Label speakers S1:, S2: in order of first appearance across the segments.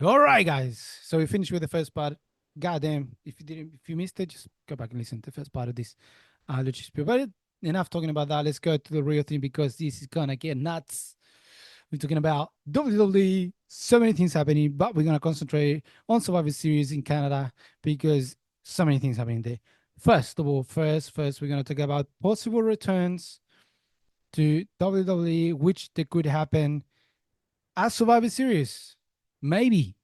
S1: All right, guys. So we finished with the first part. Goddamn, if you missed it, just go back and listen to the first part of this. Lucha HSP. But enough talking about that. Let's go to the real thing because this is gonna get nuts. We're talking about WWE. So many things happening, but we're gonna concentrate on Survivor Series in Canada because so many things happening there. First of all, first, we're gonna talk about possible returns to WWE, which they could happen as Survivor Series. Maybe.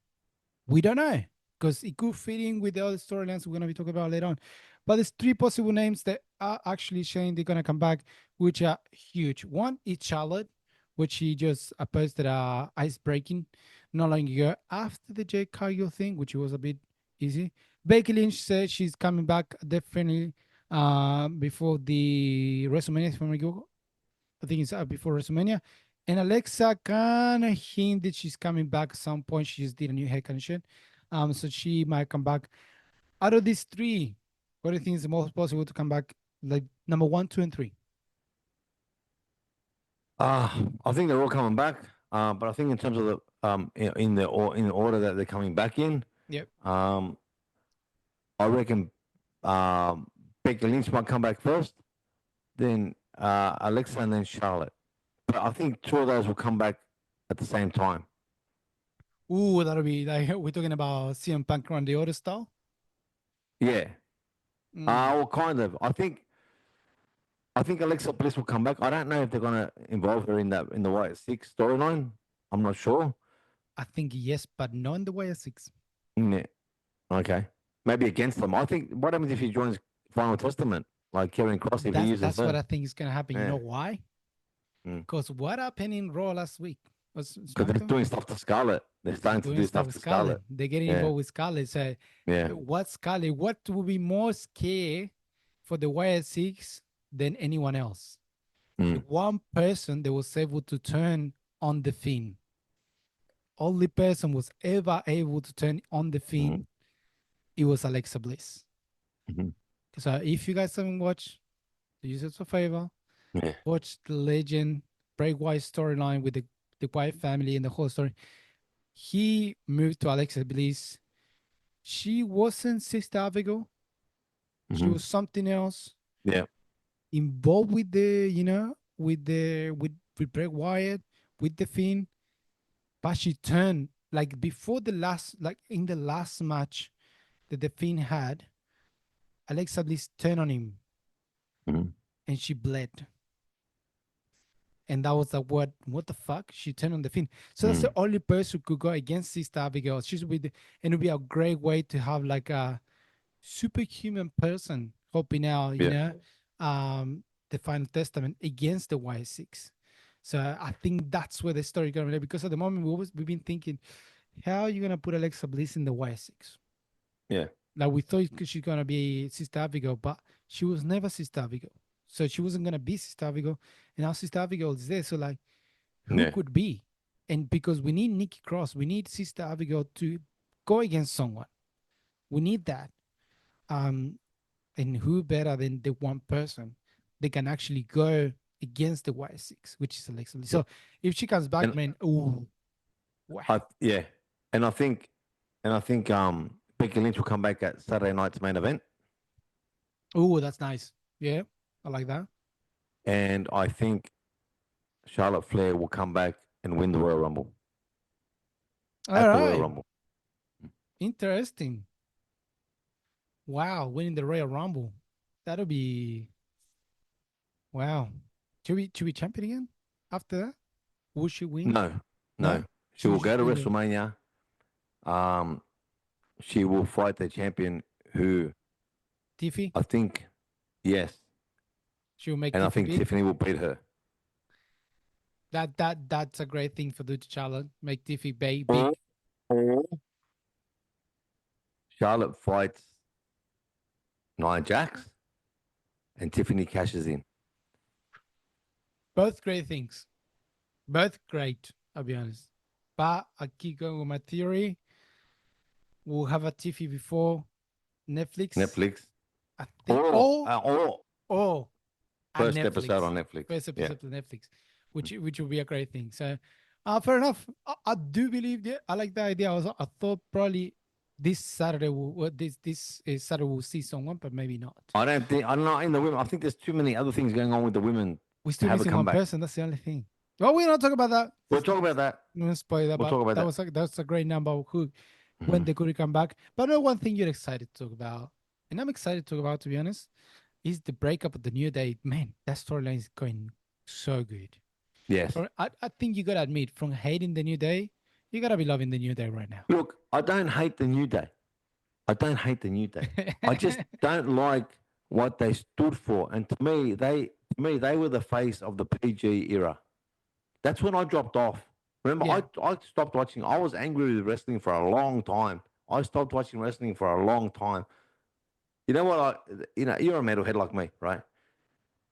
S1: We don't know because it could fit in with the other storylines we're going to be talking about later on. But there's three possible names that are actually saying they're going to come back, which are huge. One is Charlotte, which she just posted ice breaking not long ago after the Jade Cargill thing, which was a bit easy. Becky Lynch said she's coming back definitely before the WrestleMania. I think it's before WrestleMania. And Alexa kind of hinted she's coming back at some point. She just did a new hair condition. So she might come back. Out of these three, what do you think is the most possible to come back? Like number 1, 2, and 3.
S2: I think they're all coming back. But I think in terms of the in the order that they're coming back in,
S1: Yep.
S2: um, I reckon Becky Lynch might come back first, then Alexa, and then Charlotte. But I think two of those will come back at the same time.
S1: Ooh, that'll be like we're talking about CM Punk Randy Orton style.
S2: Yeah.
S1: Mm.
S2: Well, kind of. I think Alexa Bliss will come back. I don't know if they're gonna involve her in the White Six storyline. I'm not sure.
S1: I think yes, but not in the way of 6.
S2: Yeah. Okay. Maybe against them. I think. What happens if he joins Final Testament, like Karen Cross, if he uses
S1: That's what
S2: her?
S1: I think is gonna happen. You know
S2: Yeah.
S1: why?
S2: Because
S1: Because what happened in Raw last week was
S2: they're
S1: SmackDown.
S2: doing stuff to Scarlet. They're
S1: They're
S2: starting to
S1: doing
S2: do
S1: stuff
S2: stuff
S1: with
S2: to
S1: Scarlett.
S2: Scarlet.
S1: They're getting
S2: Yeah.
S1: involved with Scarlett. So,
S2: Yeah.
S1: what Scarlett? What would be more scary for the YS6 than anyone else? The
S2: Mm.
S1: one person that was able to turn on the Fiend. Only person was ever able to turn on the
S2: Mm.
S1: Fiend. It was Alexa Bliss.
S2: Mm-hmm.
S1: So, if you guys haven't watched, do yourselves a favor,
S2: Yeah.
S1: watch the Legend Bray Wyatt storyline with the Wyatt family and the whole story. He moved to Alexa Bliss. She wasn't Sister Abigail. She
S2: Mm-hmm.
S1: was something else
S2: Yeah.
S1: involved with the, with Bray Wyatt, with the Fiend. But she turned like before the last, like in the last match that the Fiend had, Alexa Bliss turned on him
S2: Mm-hmm.
S1: and she bled. And that was like, what the fuck? She turned on the Fiend. So that's the
S2: Mm.
S1: only person who could go against Sister Abigail. She's with, and it would be a great way to have like a superhuman person helping out,
S2: Yeah.
S1: the Final Testament against the Y6. So I think that's where the story gonna be because at the moment we've been thinking, how are you gonna put Alexa Bliss in the Y6?
S2: Yeah.
S1: Like we thought she's gonna be Sister Abigail, but she was never Sister Abigail. So she wasn't gonna be Sister Abigail, and now Sister Abigail is there. So like, who
S2: Yeah.
S1: could be? And because we need Nikki Cross, we need Sister Abigail to go against someone. We need that. Um, and who better than the one person that can actually go against the Y6, which is Alexa Bliss.
S2: Yeah.
S1: So if she comes back,
S2: And
S1: man, ooh, wow.
S2: yeah, and I think Becky Lynch will come back at Saturday night's main event,
S1: Ooh, that's nice. Yeah, I like that.
S2: and I think Charlotte Flair will come back and win the Royal Rumble
S1: All
S2: at the Royal
S1: right,
S2: Rumble.
S1: interesting. Wow, winning the Royal Rumble. That'll be wow. Should we champion again after that? Will she win?
S2: No,
S1: No,
S2: no, she
S1: she will
S2: will go
S1: just
S2: to
S1: win the.
S2: WrestleMania. Um, she will fight the champion who
S1: Tiffy.
S2: I think, yes,
S1: She will make
S2: and I
S1: Tiffy
S2: think
S1: big.
S2: Tiffany will beat her.
S1: That's a great thing for the Charlotte. Make Tiffy
S2: Or,
S1: big.
S2: or Charlotte fights Nia Jax, and Tiffany cashes in.
S1: Both great things. Both great. I'll be honest. But I keep going with my theory. We'll have a Tiffy before Netflix.
S2: Netflix,
S1: I think.
S2: or
S1: Oh,
S2: or
S1: oh, and
S2: first episode
S1: Netflix.
S2: on Netflix.
S1: First
S2: Yeah.
S1: episode of Netflix, which will be a great thing. So Fair enough. I do believe that. I like the idea. I thought probably this Saturday, this Saturday we'll see someone, but maybe not.
S2: I don't know in the women. I think there's too many other things going on with the women
S1: We're
S2: to
S1: still
S2: have a
S1: missing one
S2: comeback.
S1: person. That's the only thing. Well, we're not talking about that.
S2: We'll talk about that.
S1: No spoil that,
S2: We'll
S1: but
S2: talk about that.
S1: that's a great number. Who when
S2: Mhm.
S1: they could come back. But no, one thing you're excited to talk about, and I'm excited to talk about, to be honest, is the breakup of the New Day. Man, that storyline is going so good.
S2: Yes.
S1: I think you gotta admit, from hating the New Day, you gotta be loving the New Day right now.
S2: Look, I don't hate the New Day. I don't hate the New Day. I just don't like what they stood for. And to me, they were the face of the PG era. That's when I dropped off. Remember,
S1: Yeah,
S2: I stopped watching. I was angry with wrestling for a long time. I stopped watching wrestling for a long time. You know what? You're a metalhead like me, right?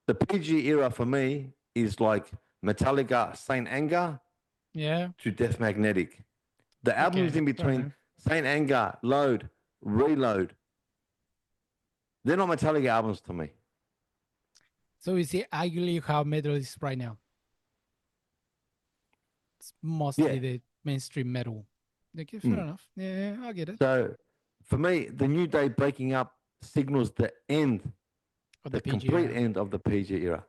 S2: The PG era for me is like Metallica, Saint Anger
S1: yeah.
S2: to Death Magnetic. The albums
S1: Okay,
S2: in
S1: fair
S2: between
S1: enough.
S2: Saint Anger, Load, Reload, they're not Metallica albums to me.
S1: So you see, arguably how metal is right now. It's mostly
S2: Yeah.
S1: the mainstream metal. Okay, fair
S2: Mm.
S1: enough. Yeah, I get it.
S2: So for me, the New Day breaking up signals the end,
S1: Of the
S2: the
S1: PG
S2: complete
S1: era.
S2: end of the PG era.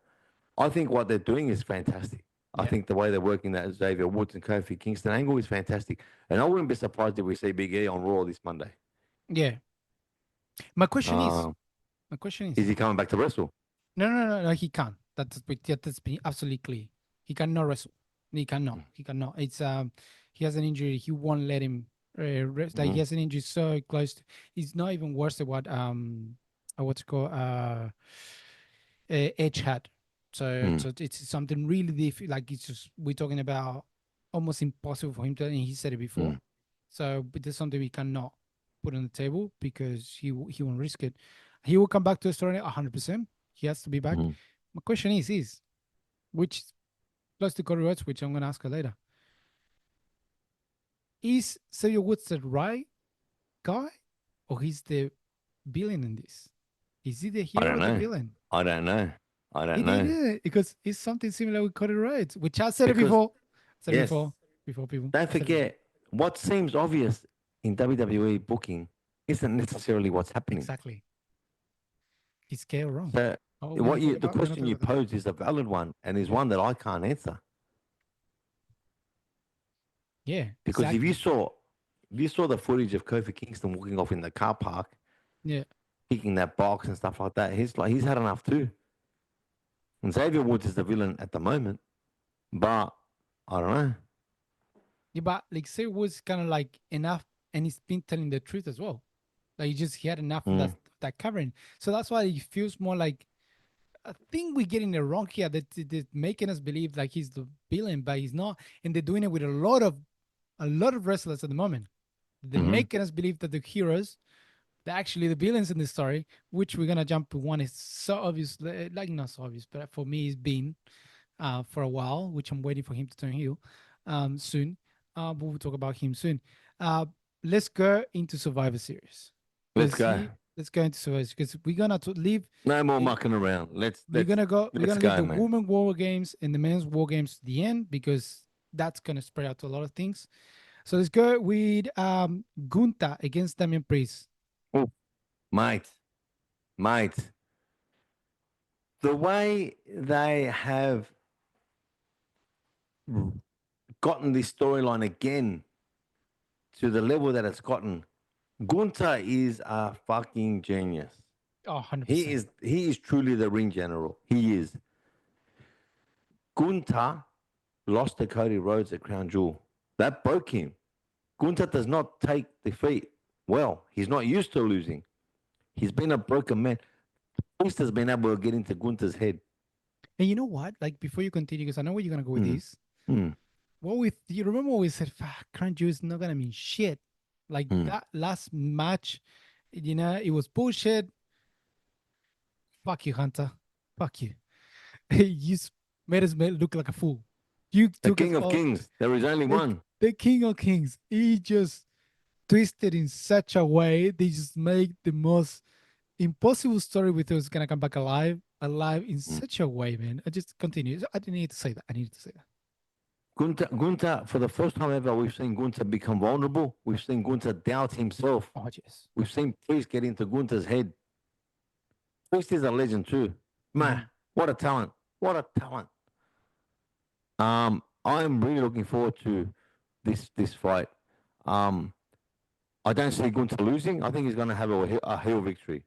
S2: I think what they're doing is fantastic. I
S1: Yeah,
S2: think the way they're working that Xavier Woods and Kofi Kingston angle is fantastic. And I wouldn't be surprised if we see Big E on Raw this Monday.
S1: yeah. My question is,
S2: Uh,
S1: my question
S2: is
S1: is,
S2: he coming back to wrestle?
S1: no, he can't. That's been absolutely clear. He cannot wrestle. He cannot. He cannot. He has an injury. He won't let him rest. Like he
S2: Mm-hmm.
S1: has an injury so close. It's not even worse than what's it called Edge had. So it's something really like it's just we're talking about almost impossible for him to. And he said it before.
S2: Mm-hmm.
S1: So, but there's something we cannot put on the table because he won't risk it. He will come back to the story 100%. He has to be back.
S2: Mm-hmm.
S1: My question is which close to Cody Rhodes, which I'm gonna ask her later. Is Xavier Woods the right guy, or he's the villain in this? Is he the
S2: I
S1: hero
S2: don't
S1: or the
S2: know.
S1: villain?
S2: I don't know. I don't
S1: It
S2: know.
S1: is because it's something similar with Cody Rhodes, which I said it
S2: Because,
S1: before. Said it
S2: yes,
S1: before people.
S2: don't
S1: I said it before.
S2: forget what seems obvious in WWE booking isn't necessarily what's happening.
S1: Exactly. It's gay or wrong.
S2: So,
S1: Oh, we're not talking
S2: the
S1: about. We're not
S2: question
S1: talking
S2: you
S1: about that.
S2: pose is a valid one and is
S1: Yeah.
S2: one that I can't answer.
S1: Yeah.
S2: Because
S1: Exactly.
S2: if you saw the footage of Kofi Kingston walking off in the car park,
S1: Yeah.
S2: kicking that box and stuff like that, he's had enough too. And Xavier Woods is the villain at the moment, but I don't know.
S1: Yeah, but like say was kind of like enough, and he's been telling the truth as well. Like he had enough of
S2: Mm,
S1: that covering. So that's why it feels more like I think we're getting it wrong here. That making us believe like he's the villain, but he's not. And they're doing it with a lot of wrestlers at the moment. They're
S2: mm-hmm,
S1: making us believe that the heroes, they're actually the villains in this story. Which we're gonna jump to one is so obvious, like not so obvious, but for me, it's been for a while, which I'm waiting for him to turn heel soon. But we'll talk about him soon. Uh, let's go into Survivor Series
S2: let's
S1: because
S2: go.
S1: let's go into Survivor because we're gonna leave.
S2: No more
S1: eh,
S2: mucking around.
S1: We're gonna go. We're
S2: Let's
S1: gonna leave
S2: go,
S1: the
S2: man.
S1: women war games and the men's war games to the end because that's gonna spread out to a lot of things. So let's go with Gunta against Damian Priest.
S2: Oh, mate, mate. The way they have gotten this storyline again to the level that it's gotten, Gunter is a fucking genius.
S1: Oh, 100%.
S2: He is truly the ring general. He is. Gunter lost to Cody Rhodes at Crown Jewel. That broke him. Gunter does not take defeat well. He's not used to losing. He's been a broken man. Priest has been able to get into Gunter's head.
S1: And you know what? Like before you continue, because I know where you're gonna go with
S2: Mm,
S1: this.
S2: mm,
S1: What we you remember what we said, fuck, Crown Jewel is not gonna mean shit. Like
S2: mm.
S1: that last match, it was bullshit. Fuck you, Hunter. Fuck you. You made us look like a fool. You
S2: The
S1: took us
S2: King of
S1: all.
S2: Kings. There is only
S1: The,
S2: one.
S1: the King of Kings. He just twisted in such a way. They just make the most impossible story with us gonna come back alive in
S2: Mm.
S1: such a way, man. I just continue. I didn't need to say that. I needed to say that.
S2: Gunter, for the first time ever, we've seen Gunter become vulnerable. We've seen Gunter doubt himself.
S1: Oh yes.
S2: We've seen Priest get into Gunter's head. Priest is a legend too. Man,
S1: Mhm.
S2: what a talent. What a talent. I'm really looking forward to this fight. Um, I don't see Gunter losing. I think he's going to have a heel victory.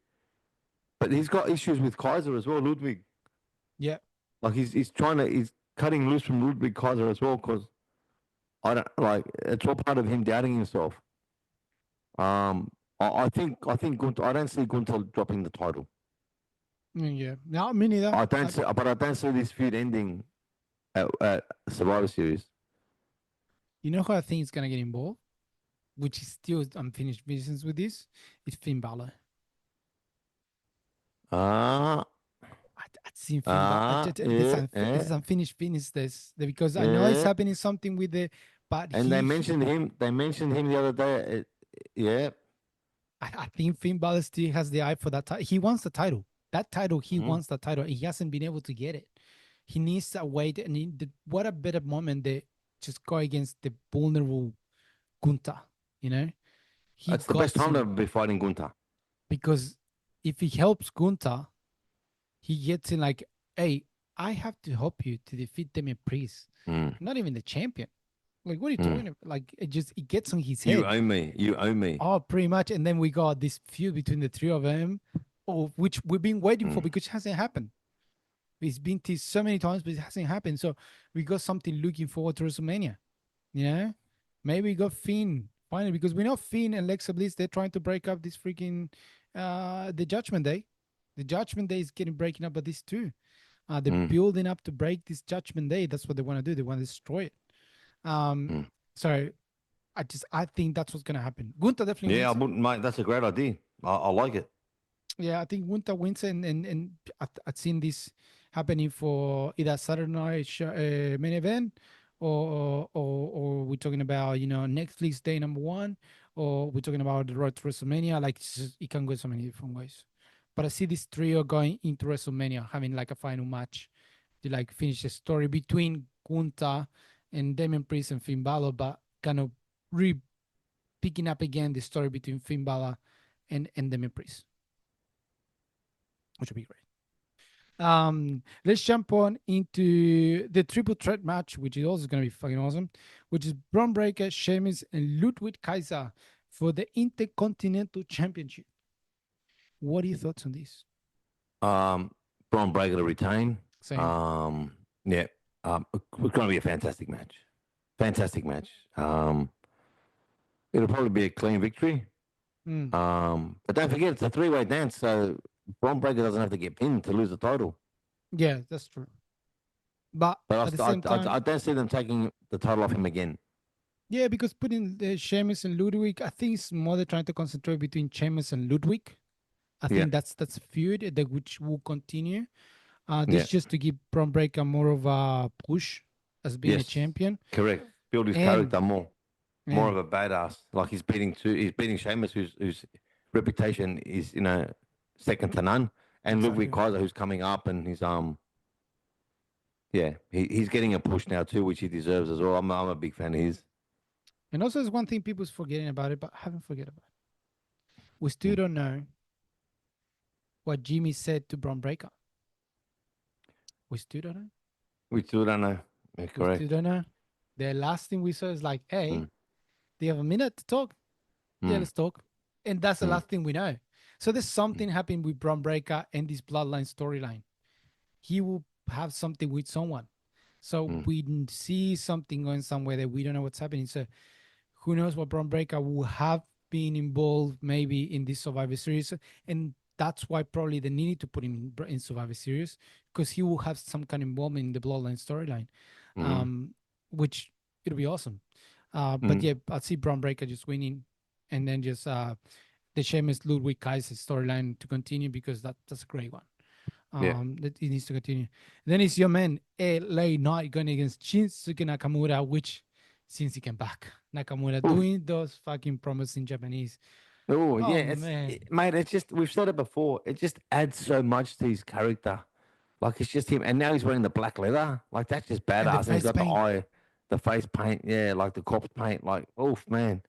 S2: But he's got issues with Kaiser as well, Ludwig.
S1: Yeah.
S2: Like he's cutting loose from Ludwig Kaiser as well because I don't like it's all part of him doubting himself. I think Gunter. I don't see Gunter dropping the title.
S1: Yeah. No, me neither.
S2: But I don't see this feud ending at Survivor Series.
S1: You know who I think is gonna get involved, which is still unfinished business with this. It's Finn Balor.
S2: Ah,
S1: I'd seen Finn Balor.
S2: yeah,
S1: There's unfinished business. Because I know it's
S2: yeah.
S1: happening something with the, but
S2: And they mentioned him. They mentioned him the other day. Yeah.
S1: I think Finn Balor still has the eye for that title. He wants the title. That title, he
S2: Mm-hmm.
S1: wants the title. He hasn't been able to get it. He needs to wait. And what a better moment to just go against the vulnerable Gunta. You know, he
S2: That's the best
S1: got
S2: time to
S1: him
S2: be fighting Gunter.
S1: because if he helps Gunta, he gets in like, hey, I have to help you to defeat Demian Priest.
S2: Mm,
S1: Not even the champion. Like, what are you
S2: mm.
S1: talking about? Like, it gets on his
S2: You
S1: head.
S2: owe me. You owe me.
S1: Oh, pretty much. And then we got this feud between the three of them, which we've been waiting for
S2: Mm,
S1: because it hasn't happened. It's been teased so many times, but it hasn't happened. So we got something looking forward to WrestleMania. You know, maybe we got Finn finally because we know Finn and Alexa Bliss. They're trying to break up this freaking the Judgment Day. The Judgment Day is getting breaking up, but this too. They're
S2: mm,
S1: building up to break this Judgment Day. That's what they want to do. They want to destroy it. Um,
S2: mm.
S1: so I think that's what's gonna happen. Gunta definitely
S2: Yeah, I
S1: wins.
S2: wouldn't, mate. That's a great idea. I like it.
S1: Yeah, I think Gunta wins, and I've seen this happening for either Saturday night main event, or we're talking about Netflix day number one, or we're talking about the road to WrestleMania. Like it can go so many different ways. But I see this trio going into WrestleMania, having like a final match to like finish the story between Gunta and Damien Priest and Finn Balor, but kind of re picking up again the story between Finn Balor and Damien Priest, which would be great. Let's jump on into the triple threat match, which is also going to be fucking awesome, which is Braun Breaker, Sheamus, and Ludwig Kaiser for the Intercontinental Championship. What are your thoughts on this?
S2: Um, Braun Breaker to retain.
S1: Same.
S2: Yeah. It's going to be a fantastic match. Fantastic match. It'll probably be a clean victory.
S1: Mm,
S2: But don't forget it's a three-way dance, so Braun Breaker doesn't have to get pinned to lose the title.
S1: yeah, that's true. But at the same time,
S2: I don't see them taking the title off him again.
S1: yeah, because putting the Sheamus and Ludwig, I think it's more they're trying to concentrate between Sheamus and Ludwig. I
S2: Yeah.
S1: think that's a feud that which will continue. This
S2: Yeah.
S1: is just to give Braun Breaker more of a push as being a
S2: Yes.
S1: champion.
S2: Correct. Build his
S1: And
S2: character more.
S1: yeah,
S2: More of a badass. Like he's beating Sheamus, whose reputation is second to none, and Ludwig
S1: exactly.
S2: Kaiser, who's coming up, and yeah, he's getting a push now too, which he deserves as well. I'm a big fan of his.
S1: And also, there's one thing people's forgetting about it, but haven't forget about it. We still
S2: Mm.
S1: don't know what Jimmy said to Braun Breaker. We still don't know.
S2: We still don't know. Yeah,
S1: We still
S2: correct.
S1: don't know. The last thing we saw is like, hey,
S2: Mm,
S1: do you have a minute to talk? Yeah,
S2: mm,
S1: let's talk. And that's the
S2: mm,
S1: last thing we know. So there's
S2: mm,
S1: something happening with Braun Breaker and this bloodline storyline. He will have something with someone. So
S2: mm,
S1: we see something going somewhere that we don't know what's happening. So who knows what Braun Breaker will have been involved maybe in this Survivor Series. And that's why probably they needed to put him in Survivor Series because he will have some kind of involvement in the bloodline storyline,
S2: mm,
S1: um, which it'll be awesome. But
S2: mm.
S1: yeah, I see Braun Breaker just winning and then just the Sheamus Ludwig Kaiser storyline to continue because that's a great one.
S2: Yeah.
S1: That it needs to continue. Then it's your man LA Knight going against Shinsuke Nakamura, which since he came back, Nakamura
S2: Oof.
S1: doing those fucking promos in Japanese.
S2: Oh yeah,
S1: Oh man,
S2: mate. It's just we've said it before. It just adds so much to his character. Like it's just him, and now he's wearing the black leather. Like that's just
S1: and the
S2: badass, and he's
S1: face
S2: got the
S1: paint.
S2: eye. the face paint, yeah, like the corpse paint, like, oof, man.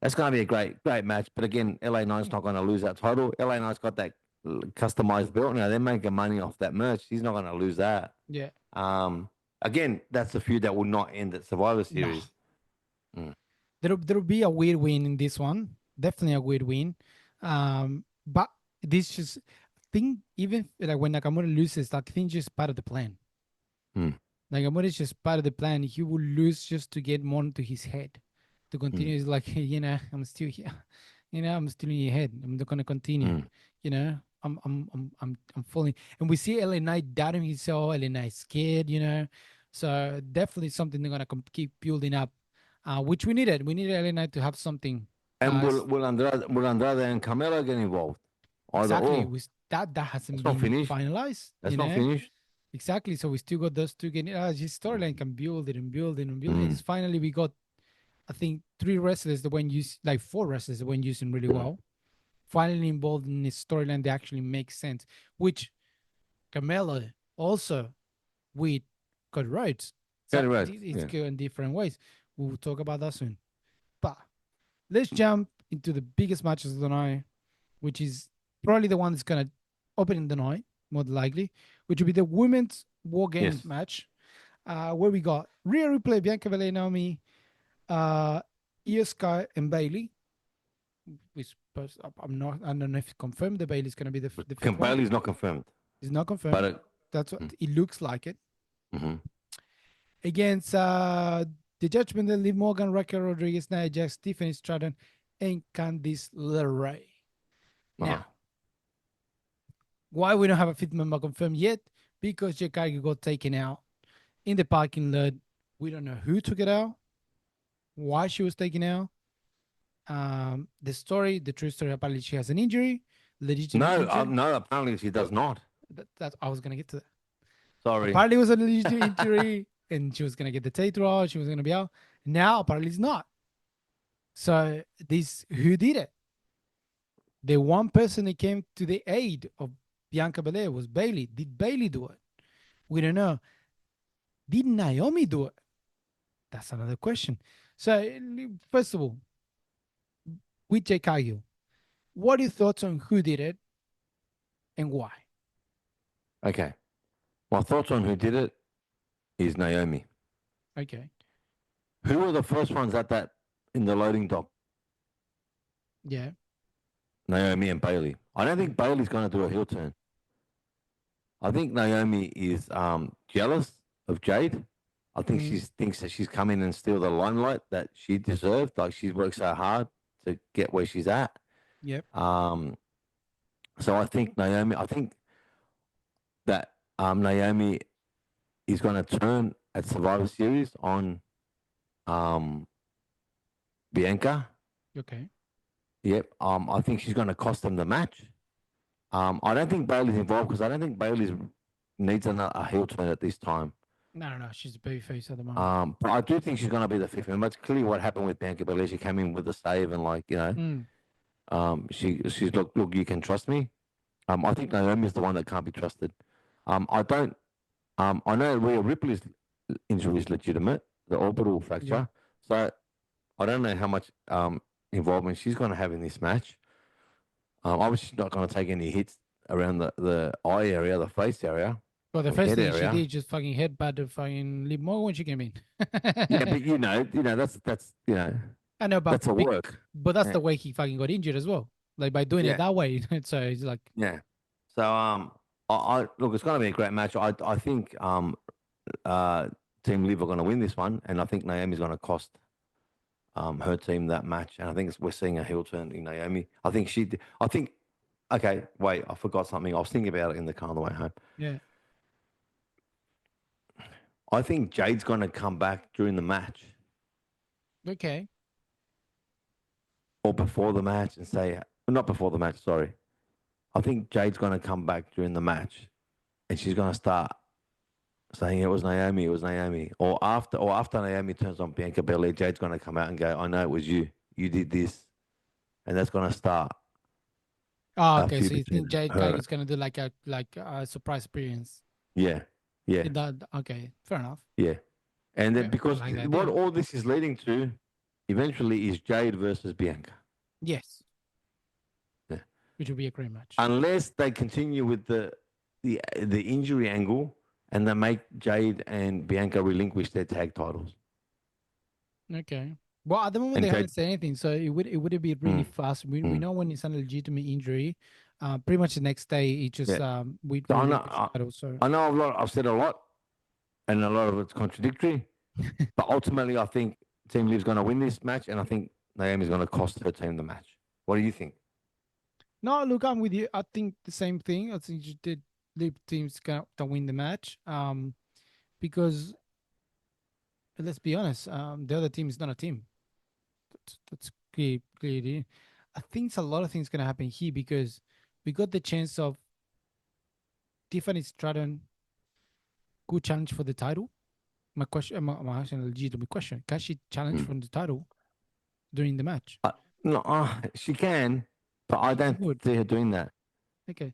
S2: That's going to be a great match. But again, LA Knight's not going to lose that title. LA Knight's got that customized belt now. They're making money off that merch. He's not going to lose that.
S1: Yeah.
S2: Um, Again, that's a feud that will not end at Survivor
S1: No.
S2: Series. Mm,
S1: There'll be a weird win in this one. Definitely a weird win. But this just think even like when Nakamura loses, that thing just part of the plan.
S2: mm,
S1: Nakamura is just part of the plan. He will lose just to get more into his head. To
S2: mm,
S1: continue is like, I'm still here. I'm still in your head. I'm not gonna continue.
S2: mm.
S1: I'm falling. And we see LA Knight doubting himself, LA Knight scared, So definitely something they're gonna keep building up. Which we needed. We needed LA Knight to have something.
S2: And will Andrade and Carmelo get involved? Either
S1: Exactly.
S2: or.
S1: That hasn't
S2: That's not
S1: been
S2: finished.
S1: finalized,
S2: That's not finished.
S1: Exactly. So we still got those two getting his storyline can build it and build it and build it. And
S2: Mm,
S1: finally we got I think three wrestlers that went use like four wrestlers that went using really
S2: mm.
S1: well. Finally involved in this storyline that actually makes sense. Which Carmelo also with Cody Rhodes. So
S2: Cody Rhodes.
S1: it's
S2: Yeah.
S1: good in different ways. We'll talk about that soon. But let's jump into the biggest matches of the night, which is probably the one that's gonna open the night, more than likely, which will be the women's War Games
S2: Yes.
S1: match, where we got Rhea Ripley, Bianca Belair, Naomi, Io Sky, and Bailey. We suppose I don't know if it's confirmed. The Bailey's gonna be the fifth one.
S2: Bailey's not confirmed,
S1: It's not
S2: but
S1: confirmed. That's what
S2: mm,
S1: it looks like. It
S2: mhm.
S1: against the Judgment, Liv Morgan, Raquel Rodriguez, Nia Jax, Tiffany Stratton, and Candice LeRae.
S2: Uh-huh.
S1: Now, why we don't have a fifth member confirmed yet? Because Chicago got taken out in the parking lot. We don't know who took it out, why she was taken out. The true story, apparently she has an injury, legitimate
S2: No,
S1: injury.
S2: no. Apparently, she does not.
S1: That's I was gonna get to that.
S2: Sorry.
S1: Apparently, it was a legitimate injury, and she was gonna get the title. She was gonna be out. Now, apparently, it's not. So, this who did it? The one person that came to the aid of Bianca Belair was Bailey. Did Bailey do it? We don't know. Did Naomi do it? That's another question. So, first of all, with Jake Cargill, what are your thoughts on who did it and why?
S2: Okay. My thoughts on who did it is Naomi.
S1: Okay.
S2: Who were the first ones at that in the loading dock?
S1: Yeah.
S2: Naomi and Bailey. I don't think Bailey's going to do a heel turn. I think Naomi is jealous of Jade. I think she thinks that she's come in and steal the limelight that she deserved. Like she's worked so hard to get where she's at.
S1: Yep.
S2: So I think Naomi. I think that Naomi is going to turn at Survivor Series on Bianca.
S1: Okay.
S2: Yep. I think she's going to cost them the match. I don't think Bailey's involved because I don't think Bailey needs a heel turn at this time.
S1: No. She's a babyface at the moment.
S2: But I do think she's going to be the fifth member. It's clearly what happened with Bianca Belair. She came in with a save and she's look, you can trust me. I think Naomi's the one that can't be trusted. I don't. I know Rhea Ripley's injury is legitimate, the orbital fracture. So I don't know how much involvement she's going to have in this match. Obviously, she's not going to take any hits around the eye area, the face area.
S1: Well, the
S2: or
S1: first
S2: head
S1: thing she
S2: area.
S1: did just fucking headbutt the fucking Liv Morgan when she came in.
S2: Yeah, but that's
S1: I know,
S2: that's a work.
S1: but that's
S2: Yeah.
S1: the way he fucking got injured as well. Like by doing it that way. So it's like
S2: Yeah. So I look, it's going to be a great match. I think Team Liv are going to win this one, and I think Naomi's going to cost her team that match. And I think we're seeing a heel turn in Naomi. I think okay, wait, I forgot something. I was thinking about it in the car on the way home.
S1: yeah.
S2: I think Jade's going to come back during the match
S1: Okay.
S2: or before the match and say, not before the match, sorry. I think Jade's going to come back during the match and she's going to start saying it was Naomi. Or after Naomi turns on Bianca Belair, Jade's going to come out and go, I know it was you. You did this. And that's going to start.
S1: Oh, okay. So you think Jade Cargill is gonna do like a surprise appearance?
S2: Yeah. Yeah.
S1: Okay, fair enough.
S2: Yeah. And then
S1: Okay, I
S2: because
S1: like the
S2: what
S1: idea.
S2: all this is leading to eventually is Jade versus Bianca.
S1: Yes,
S2: Yeah.
S1: which will be a great match.
S2: Unless they continue with the injury angle and they make Jade and Bianca relinquish their tag titles.
S1: Okay. Well, at the moment
S2: And
S1: they haven't
S2: Jade,
S1: said anything, so it would be really
S2: mm,
S1: fast. We
S2: mm,
S1: know when it's a legitimate injury. Pretty much the next day, it just
S2: yeah.
S1: we
S2: So
S1: relinquish title. So
S2: I know I've said a lot, and a lot of it's contradictory. But ultimately, I think Team Liv's going to win this match, and I think Naomi's going to cost her team the match. What do you think?
S1: no, look, I'm with you. I think the same thing. I think you did leave teams to win the match. Because let's be honest, the other team is not a team. That's clear. I think it's a lot of things gonna happen here because we got the chance of Tiffany Stratton could challenge for the title. My question, my actually legitimate question: can she challenge
S2: Mm.
S1: for the title during the match?
S2: No, she can, but I
S1: She
S2: don't
S1: would.
S2: see her doing that.
S1: Okay.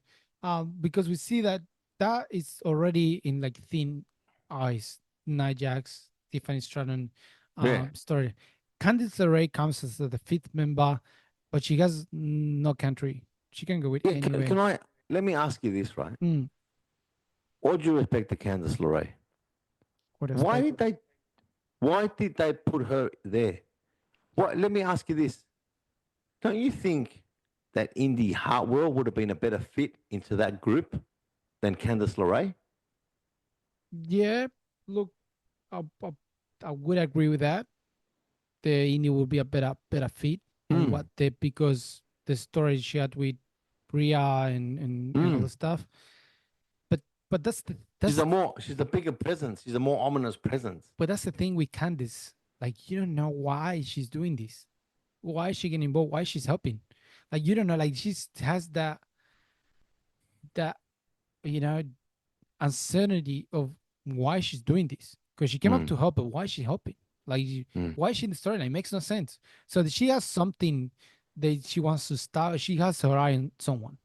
S1: Because we see that that is already in like thin ice. Nia Jax, Tiffany Stratton,
S2: Yeah.
S1: story. Candice LeRae comes as the fifth member, but she has no country. She can go with
S2: Yeah.
S1: anywhere.
S2: Can I? Let me ask you this, right?
S1: Mm,
S2: All due respect to Candice LeRae,
S1: with
S2: why
S1: respect.
S2: did they? Why did they put her there? What? Let me ask you this: don't you think that Indy Hartwell would have been a better fit into that group than Candice LeRae?
S1: Yeah, look, I, I, I would agree with that. The Indy will be a better fit on
S2: Hmm.
S1: what they because the story she had with Rhea and all
S2: Hmm.
S1: the stuff. But but
S2: She's a
S1: that's
S2: more. She's a bigger presence. She's a more ominous presence.
S1: but that's the thing with Candice. Like you don't know why she's doing this. Why is she getting involved? Why she's helping? Like you don't know. Like she has that you know uncertainty of why she's doing this because she came up
S2: Hmm.
S1: to help, but why is she helping? Like
S2: Hmm.
S1: why is she in the storyline? It makes no sense. So she has something that she wants to start. She has her eye on someone.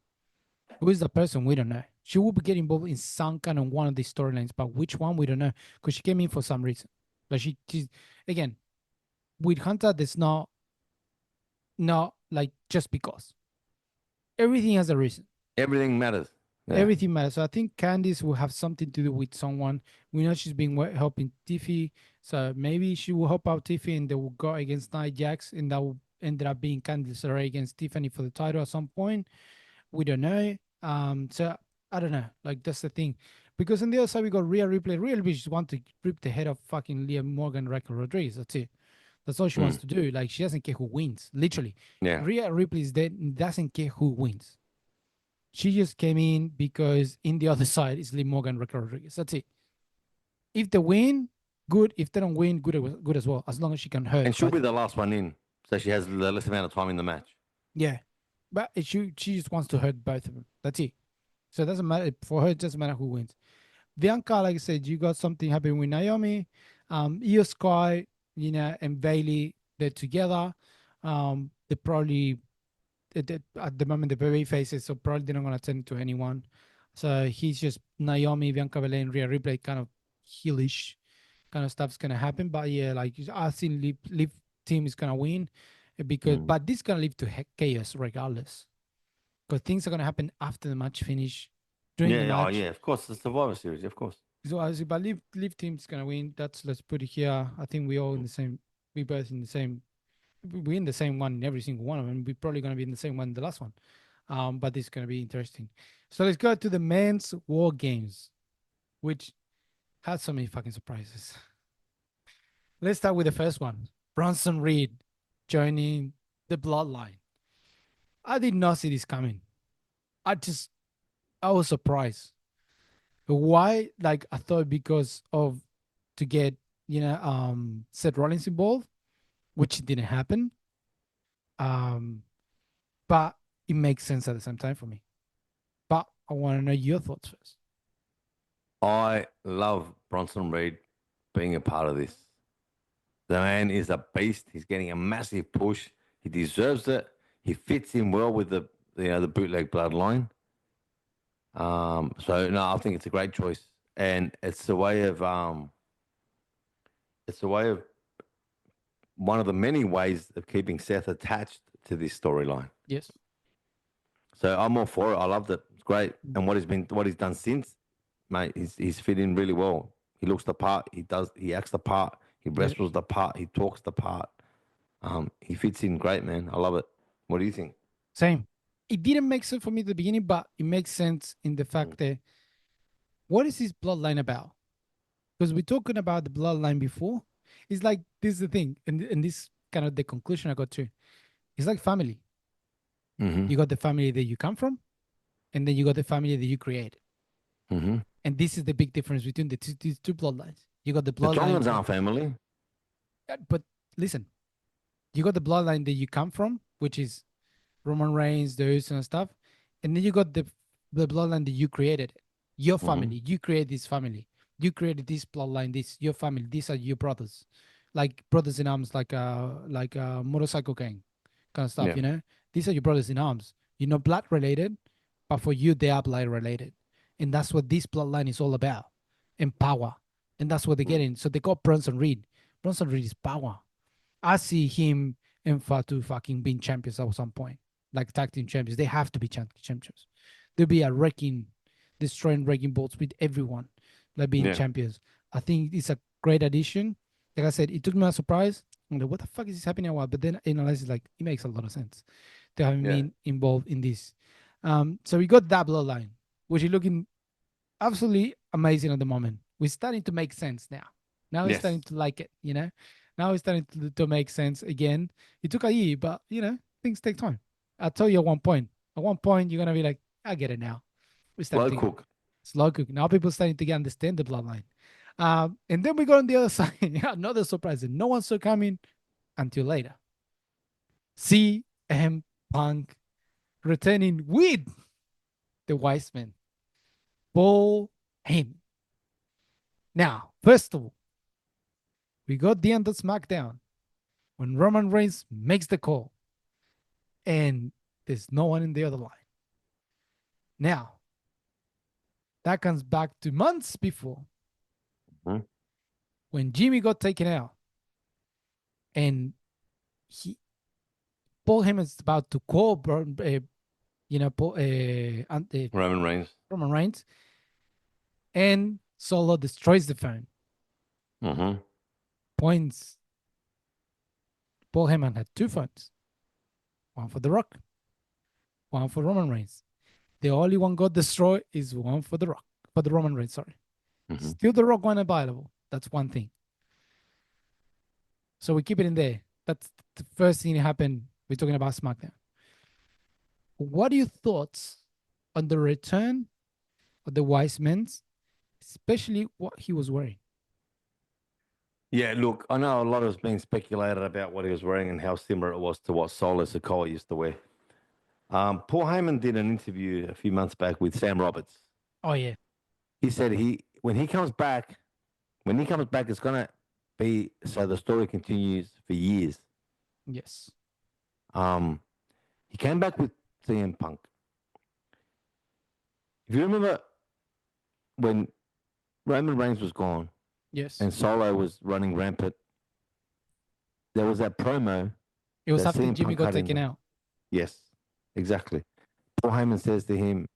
S1: Who is the person? We don't know. She will be getting involved in some kind of one of these storylines, but which one we don't know because she came in for some reason. Like she's again with Hunter. There's not like just because everything has a reason.
S2: Everything matters. Yeah.
S1: Everything matters. So I think Candice will have something to do with someone. We know she's been helping Tiffy, so maybe she will help out Tiffy, and they will go against Nia Jax, and that will end up being Candice LeRae against Tiffany for the title at some point. We don't know. So I don't know. Like that's the thing, because on the other side we got Rhea Ripley. Rhea Ripley just want to rip the head off fucking Leah Morgan, Raquel Rodriguez. That's it. That's all she
S2: Hmm.
S1: wants to do. Like she doesn't care who wins. Literally,
S2: Yeah.
S1: Rhea Ripley is dead. Doesn't care who wins. She just came in because in the other side is Lee Morgan, Raquel Rodriguez. That's it. If they win, good. If they don't win, good as well. As long as she can hurt
S2: And she'll
S1: both
S2: be
S1: of
S2: the
S1: them.
S2: last one in, so she has the less amount of time in the match.
S1: Yeah, but she just wants to hurt both of them. That's it. So it doesn't matter for her. It doesn't matter who wins. Bianca, like I said, you got something happening with Naomi, Io Sky, and Bailey. They're together. They probably at the moment the baby faces, so probably they're not gonna turn to anyone. So he's just Naomi, Bianca Belair, and Rhea Ripley kind of heelish kind of stuff's gonna happen. But yeah, like I think Liv team is gonna win because
S2: Mm.
S1: but this is gonna lead to chaos regardless because things are gonna happen after the match finish during the
S2: Yeah. Oh,
S1: match.
S2: yeah. Of course, the Survivor Series. Of course.
S1: So I see, but Liv team's gonna win. That's let's put it here. I think we all in the same. We both in the same. We in the same one in every single one of them. We're probably gonna be in the same one in the last one. But this is gonna be interesting. So let's go to the men's war games, which had so many fucking surprises. Let's start with the first one. Bronson Reed joining the Bloodline. I did not see this coming. I just I was surprised. Why? Like I thought because of to get Seth Rollins involved, which didn't happen. Um, but it makes sense at the same time for me. But I want to know your thoughts first.
S2: I love Bronson Reed being a part of this. The man is a beast. He's getting a massive push. He deserves it. He fits in well with the bootleg bloodline. So no, I think it's a great choice, and it's a way of it's a way of one of the many ways of keeping Seth attached to this storyline.
S1: Yes.
S2: So I'm all for it. I loved it. It's great.
S1: Mm.
S2: And what he's done since, mate, he's fit in really well. He looks the part. He acts the part. He
S1: Yeah.
S2: wrestles the part. He talks the part. He fits in great, man. I love it. What do you think?
S1: Same. It didn't make sense for me at the beginning, but it makes sense in the fact that what is his bloodline about? Because we're talking about the bloodline before. It's like this is the thing, and this kind of the conclusion I got to. It's like family.
S2: Mm-hmm.
S1: You got the family that you come from, and then you got the family that you create.
S2: Mm-hmm.
S1: And this is the big difference between these two bloodlines. You got the
S2: The
S1: bloodline,
S2: Tongans aren't family.
S1: but listen, you got the bloodline that you come from, which is Roman Reigns, those and stuff, and then you got the bloodline that you created, your
S2: Mm-hmm.
S1: family. You create this family. You created this bloodline. This your family. These are your brothers, like brothers in arms, like motorcycle gang, kind of stuff.
S2: Yeah.
S1: You know, these are your brothers in arms. You're not blood related, but for you they are blood related, and that's what this bloodline is all about, and power, and that's what they get in. So they got Bronson Reed. Bronson Reed is power. I see him and Fatu fucking being champions at some point, like tag team champions. They have to be champions. They'll be a destroying wrecking balls with everyone, like being
S2: Yeah.
S1: champions. I think it's a great addition. Like I said, it took me by surprise. I'm like, what the fuck is this happening? But then analyze it, like it makes a lot of sense to have
S2: Yeah.
S1: me involved in this. So we got that bloodline, which is looking absolutely amazing at the moment. We're starting to make sense now. Now we're
S2: Yes.
S1: starting to like it, you know? Now it's starting to make sense again. It took a year, but things take time. I'll tell you at one point. At one point, you're gonna be like, I get it now. We starting
S2: Slow
S1: to get
S2: cook.
S1: slow cooking. Now people starting to get understand the bloodline. And then we go on the other side. Another surprise that no one saw coming until later. CM Punk returning with the wise man, Paul Heyman. Now, first of all, we got the end of SmackDown when Roman Reigns makes the call and there's no one in the other line. Now, that comes back to months before
S2: Mhm.
S1: when Jimmy got taken out and he Paul Heyman's about to call Paul,
S2: Roman Reigns.
S1: Roman Reigns, and Solo destroys the phone.
S2: Mm-hmm.
S1: Points Paul Heyman had two phones, one for The Rock, one for Roman Reigns. The only one got destroyed is one for The Rock, for the Roman Reigns. Sorry,
S2: Mm-hmm.
S1: still The Rock one available. That's one thing. So we keep it in there. That's the first thing that happened. We're talking about SmackDown. What are your thoughts on the return of the Wise Men's, especially what he was wearing?
S2: Yeah, look, I know a lot has been speculated about what he was wearing and how similar it was to what Solo Sikoa used to wear. Paul Heyman did an interview a few months back with Sam Roberts.
S1: Oh yeah,
S2: He said when he comes back, it's gonna be so the story continues for years.
S1: yes,
S2: Um, he came back with CM Punk. If you remember when Roman Reigns was gone
S1: yes.
S2: and Solo was running rampant, there was that promo
S1: It was
S2: that
S1: after
S2: CM
S1: Jimmy
S2: Punk
S1: got
S2: cut in
S1: taken
S2: there.
S1: out.
S2: Yes, exactly. Paul Heyman says to him,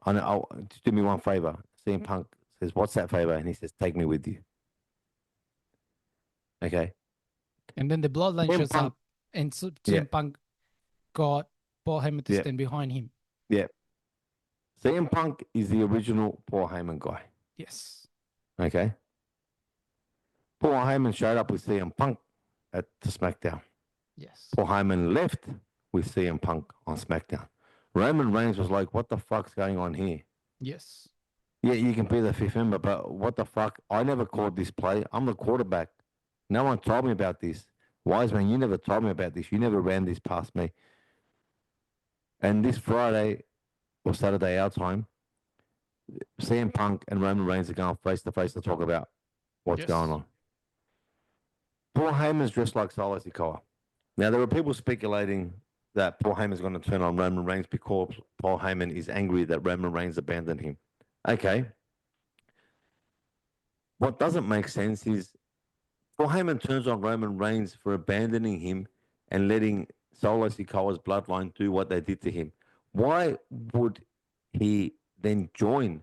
S2: I know, just do me one favor. CM Punk says, what's that favor? And he says, take me with you. Okay.
S1: And then the bloodline
S2: CM
S1: shows
S2: Punk,
S1: up, and
S2: yeah,
S1: CM Punk got Paul Heyman to
S2: yeah,
S1: stand behind him.
S2: yeah. CM Punk is the original Paul Heyman guy.
S1: Yes,
S2: Okay. Paul Heyman showed up with CM Punk at the SmackDown.
S1: yes,
S2: Paul Heyman left with CM Punk on SmackDown. Roman Reigns was like, what the fuck's going on here?
S1: yes,
S2: Yeah, you can be the fifth member, but what the fuck? I never called this play. I'm the quarterback. No one told me about this. Wiseman, you never told me about this. You never ran this past me. And this Friday or Saturday, our time, CM Punk and Roman Reigns are going face to face to talk about what's going
S1: yes,
S2: on. Paul Heyman's dressed like Solo Sikoa. Now, there were people speculating that Paul Heyman's going to turn on Roman Reigns because Paul Heyman is angry that Roman Reigns abandoned him. Okay. What doesn't make sense is Paul Heyman turns on Roman Reigns for abandoning him and letting Solo Sikoa's bloodline do what they did to him. Why would he then join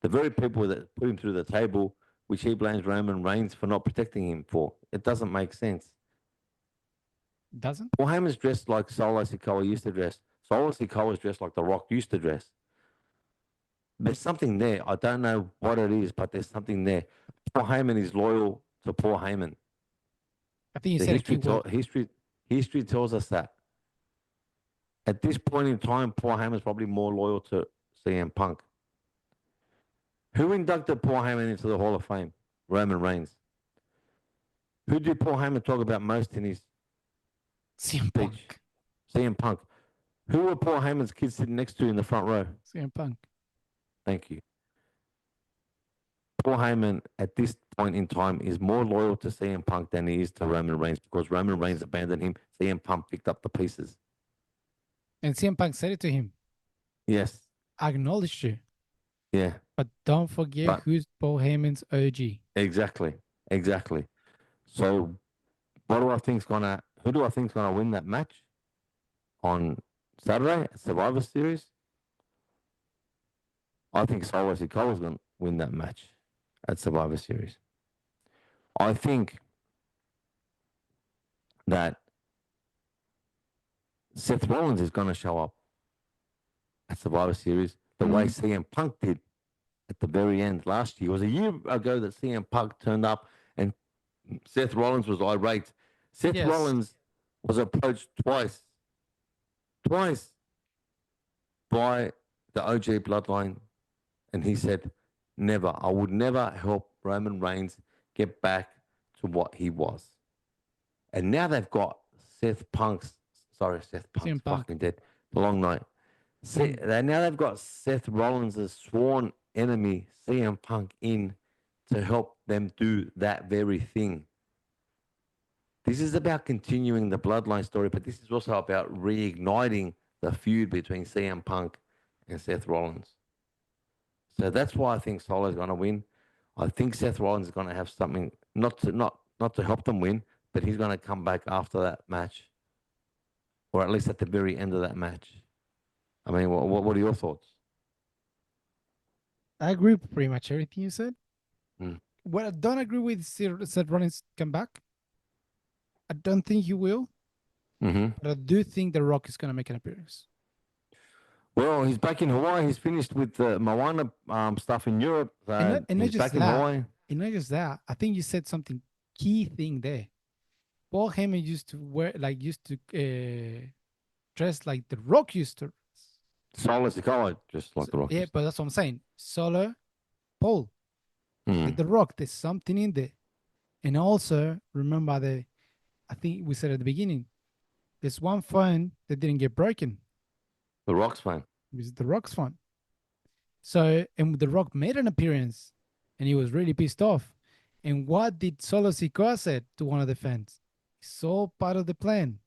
S2: the very people that put him through the table, which he blames Roman Reigns for not protecting him for? It doesn't make sense.
S1: Doesn't?
S2: Paul Heyman's dressed like Solo Sikoa used to dress. Solo Sikoa's dressed like The Rock used to dress. There's something there. I don't know what it is, but there's something there. Paul Heyman is loyal to Paul Heyman.
S1: I think you
S2: The
S1: said a key word.
S2: history tells us that. At this point in time, Paul Heyman's probably more loyal to CM Punk. Who inducted Paul Heyman into the Hall of Fame? Roman Reigns. Who did Paul Heyman talk about most in his
S1: CM
S2: speech?
S1: Punk.
S2: CM Punk. Who were Paul Heyman's kids sitting next to in the front row?
S1: CM Punk.
S2: Thank you. Paul Heyman at this point in time is more loyal to CM Punk than he is to Roman Reigns because Roman Reigns abandoned him. CM Punk picked up the pieces.
S1: And CM Punk said it to him.
S2: Yes.
S1: Acknowledged you.
S2: Yeah.
S1: But don't forget who's Paul Heyman's OG.
S2: Exactly. So who do I think's gonna win that match on Saturday at Survivor Series? I think Solo Sikoa's gonna win that match at Survivor Series. I think that Seth Rollins is going to show up at Survivor Series the way CM Punk did at the very end last year. It was a year ago that CM Punk turned up and Seth Rollins was irate. Seth Rollins was approached twice by the OG bloodline, and he said, never. I would never help Roman Reigns get back to what he was. And now they've got Seth Punk's fucking dead. The long night. Now they've got Seth Rollins' sworn enemy, CM Punk, in to help them do that very thing. This is about continuing the bloodline story, but this is also about reigniting the feud between CM Punk and Seth Rollins. So that's why I think Solo's going to win. I think Seth Rollins is going to have something not to help them win, but he's going to come back after that match, or at least at the very end of that match. I mean, what are your thoughts?
S1: I agree with pretty much everything you said.
S2: Mm.
S1: What I don't agree with is Seth Rollins come back. I don't think he will.
S2: Mm-hmm.
S1: But I do think The Rock is going to make an appearance.
S2: Well, he's back in Hawaii. He's finished with the Moana stuff in Europe.
S1: And
S2: he's back in Hawaii.
S1: And not just that, I think you said something key thing there. Paul Heyman used to dress like The Rock used to.
S2: Solo Sikoa, just like The Rock.
S1: Yeah, but that's what I'm saying. Solo, Paul, like The Rock. There's something in there. And also, remember I think we said at the beginning, there's one phone that didn't get broken.
S2: The Rock's phone.
S1: It was The Rock's phone. So, and The Rock made an appearance, and he was really pissed off. And what did Solo Sikoa said to one of the fans? It's all part of the plan.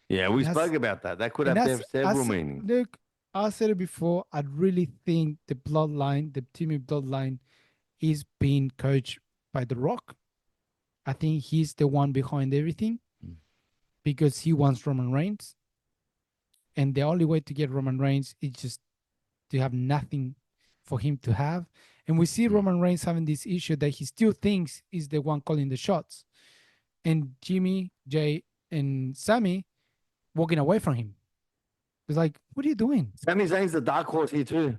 S2: Yeah, we spoke about that. That could have several meanings.
S1: Look, I said it before. I really think the bloodline, the Timmy bloodline, is being coached by The Rock. I think he's the one behind everything because he wants Roman Reigns. And the only way to get Roman Reigns is just to have nothing for him to have. And we see Roman Reigns having this issue that he still thinks is the one calling the shots. And Jimmy, Jay, and Sammy walking away from him. It's like, what are you doing?
S2: Sami Zayn's the dark horse here too.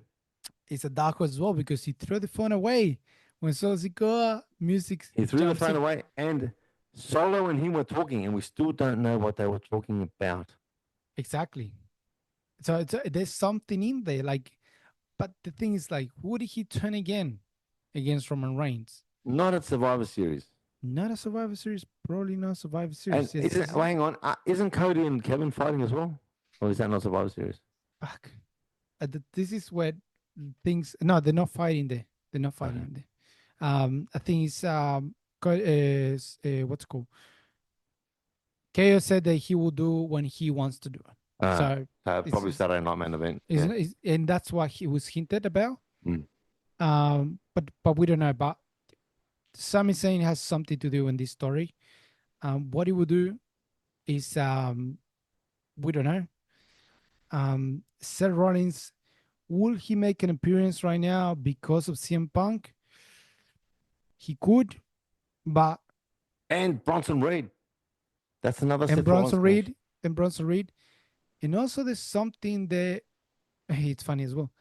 S1: It's a dark horse as well because he threw the phone away. When Solo Sikoa music.
S2: He threw the phone away, and Solo and him were talking, and we still don't know what they were talking about.
S1: Exactly. So there's something in there, like, but the thing is, like, would he turn again against Roman Reigns?
S2: Not at Survivor Series.
S1: Not a Survivor Series. Probably not Survivor Series.
S2: And hang on, isn't Cody and Kevin fighting as well, or is that not Survivor Series?
S1: Fuck. This is where things. No, they're not fighting there. They're not fighting there. I think it's what's it called? KO said that he will do when he wants to do it. So
S2: probably Saturday Night Main Event.
S1: And that's what he was hinted about. But we don't know about. Sami Zayn has something to do in this story. What he will do is we don't know. Seth Rollins, will he make an appearance right now because of CM Punk? He could, but
S2: And Bronson Reed. That's another
S1: and
S2: Seth Rollins
S1: Bronson
S2: connection.
S1: Reed and Bronson Reed, and also there's something that it's funny as well.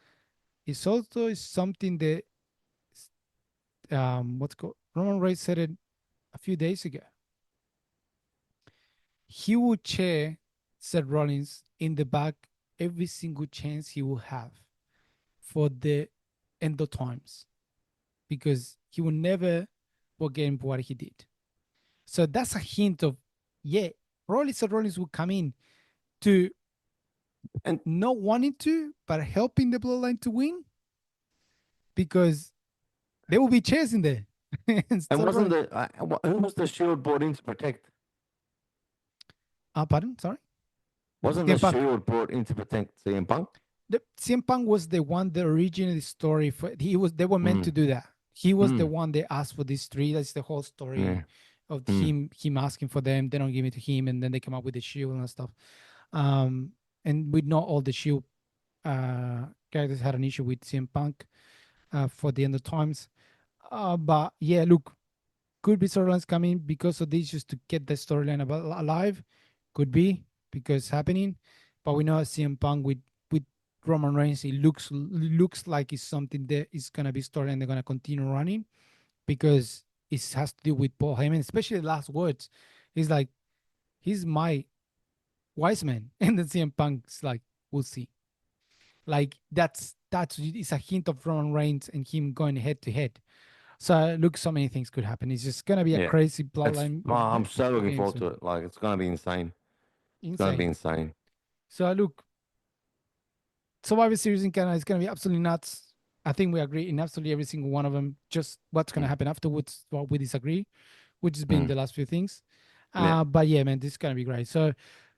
S1: It's also is something that what's called Roman Reigns said it a few days ago. He would chair Seth Rollins in the back every single chance he will have for the end of times because he will never forget what he did. So that's a hint of, yeah, probably Seth Rollins will come in to
S2: And
S1: not wanting to, but helping the bloodline to win because there will be chairs in there. And
S2: and
S1: Seth
S2: wasn't
S1: Rollins,
S2: the who was the Shield brought in to protect?
S1: pardon, sorry,
S2: Wasn't the
S1: CM Punk.
S2: Shield brought in to protect CM Punk?
S1: The CM Punk was the one that originated the story for. He was they were meant to
S2: Mm,
S1: do that. He was the
S2: mm,
S1: one that asked for these three. That's the whole story
S2: yeah.
S1: of
S2: Mm.
S1: him asking for them. They don't give it to him, and then they come up with the shield and stuff. Um, and we know all the shield characters had an issue with CM Punk for the end of times. But yeah, look, could be storylines coming because of this just to get the storyline alive. Could be because it's happening. But we know CM Punk with Roman Reigns, it looks like it's something that is gonna be storyline they're gonna continue running because it has to do with Paul Heyman, especially the last words. He's like, he's my wise man. And then CM Punk's like, we'll see. Like that's it's a hint of Roman Reigns and him going head to head. So look, so many things could happen. It's just gonna be a
S2: Yeah.
S1: crazy
S2: It's
S1: plotline
S2: oh,
S1: of
S2: I'm so looking
S1: games
S2: forward
S1: soon.
S2: to it. Like it's gonna be insane. It's gonna be
S1: Insane.
S2: insane.
S1: So look, Survivor Series in Canada is gonna be absolutely nuts. I think we agree in absolutely every single one of them. Just what's gonna
S2: Mm,
S1: happen afterwards, what we disagree, which has been
S2: mm.
S1: the last few things.
S2: Yeah.
S1: But yeah, man, this is gonna be great. So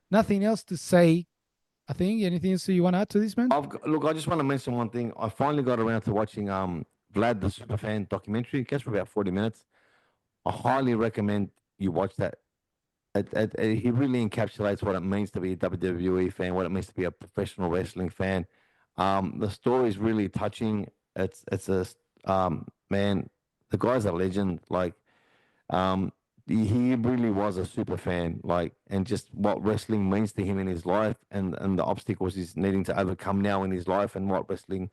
S1: nothing else to say. I think anything else you want to add to this, man?
S2: Look, I just want to mention one thing. I finally got around to watching Vlad the Superfan documentary. It goes for about 40 minutes. I highly recommend you watch that. He really encapsulates what it means to be a WWE fan, what it means to be a professional wrestling fan. The story is really touching. It's a man. The guy's a legend. Like um, he really was a super fan. Like and just what wrestling means to him in his life, and the obstacles he's needing to overcome now in his life, and what wrestling,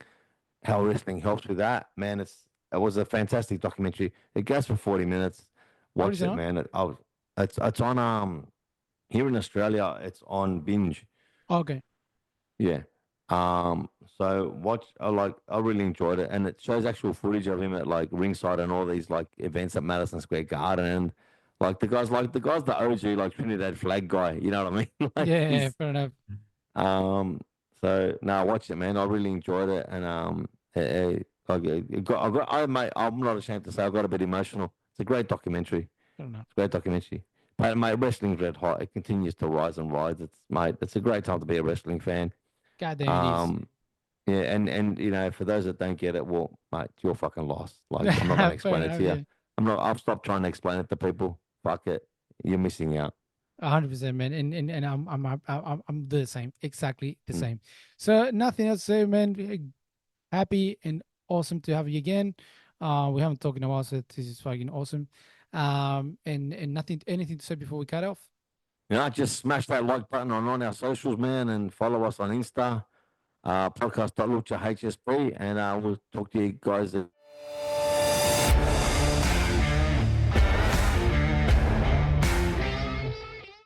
S2: how wrestling helps with that. Man, it was a fantastic documentary. It goes for 40 minutes.
S1: What is
S2: Watch
S1: it
S2: it,
S1: on?
S2: man. It's on here in Australia, it's on binge.
S1: Okay.
S2: Yeah. So watch. I really enjoyed it, and it shows actual footage of him at like ringside and all these like events at Madison Square Garden, and like the guy's the OG like Trinidad flag guy. You know what I mean? Like
S1: Yeah,
S2: he's
S1: fair enough.
S2: um. So no, watch it, man. I really enjoyed it, and I'm not ashamed to say I got a bit emotional. It's a great documentary.
S1: Fair enough.
S2: It's a great documentary. But mate, wrestling's red hot. It continues to rise and rise. It's a great time to be a wrestling fan.
S1: God damn it is.
S2: Um, yeah, and you know, for those that don't get it, well, mate, you're fucking lost. Like I'm not gonna
S1: Fair
S2: explain it
S1: enough.
S2: to you.
S1: Yeah.
S2: I've stopped trying to explain it to people. Fuck it. You're missing out.
S1: 100%, man, and I'm the same, exactly the
S2: Mm.
S1: same. So nothing else to say, man. Happy and awesome to have you again. We haven't talked in a while, so this is fucking awesome. And nothing, anything to say before we cut off?
S2: You know, just smash that like button on our socials, man, and follow us on Insta, podcast.lucha HSP, and we'll talk to you guys